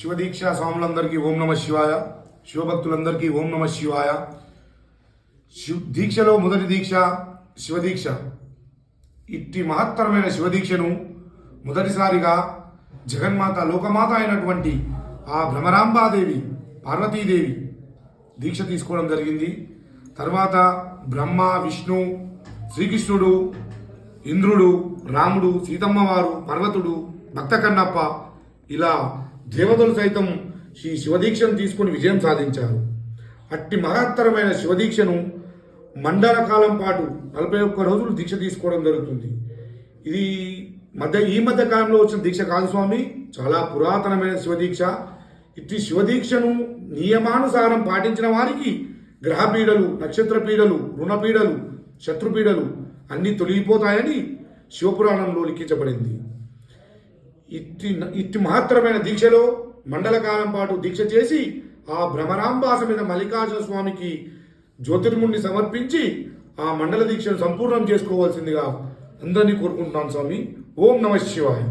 శివదీక్ష స్వాములందరికీ ఓం నమ శివాయ. శివభక్తులందరికీ ఓం నమ శివాయ. దీక్షలో మొదటి దీక్ష శివదీక్ష. ఇట్టి మహత్తరమైన శివదీక్షను మొదటిసారిగా జగన్మాత లోకమాత అయినటువంటి ఆ భ్రమరాంబాదేవి పార్వతీదేవి దీక్ష తీసుకోవడం జరిగింది. తర్వాత బ్రహ్మ, విష్ణు, శ్రీకృష్ణుడు, ఇంద్రుడు, రాముడు, సీతమ్మ వారు, పర్వతుడు, భక్త కన్నప్ప ఇలా దేవతలు సైతం ఈ శివదీక్షను తీసుకుని విజయం సాధించారు. అట్టి మహత్తరమైన శివదీక్షను మండల కాలం పాటు 41 రోజులు దీక్ష తీసుకోవడం జరుగుతుంది. ఇది ఈ మధ్య కాలంలో వచ్చిన దీక్ష కాదు స్వామి, చాలా పురాతనమైన శివదీక్ష. ఇట్టి శివదీక్షను నియమానుసారం పాటించిన వారికి గ్రహపీడలు, నక్షత్ర పీడలు, రుణపీడలు, శత్రుపీడలు అన్నీ తొలగిపోతాయని శివపురాణంలో లిఖించబడింది. ఇట్టి మహత్తరమైన దీక్షలో మండల కాలం పాటు దీక్ష చేసి ఆ భ్రమరాంబాస మీద మల్లికార్జున స్వామికి జ్యోతిర్ముడిని సమర్పించి ఆ మండల దీక్షను సంపూర్ణం చేసుకోవాల్సిందిగా అందరినీ కోరుకుంటున్నాను స్వామి. ఓం నమ శివాయ.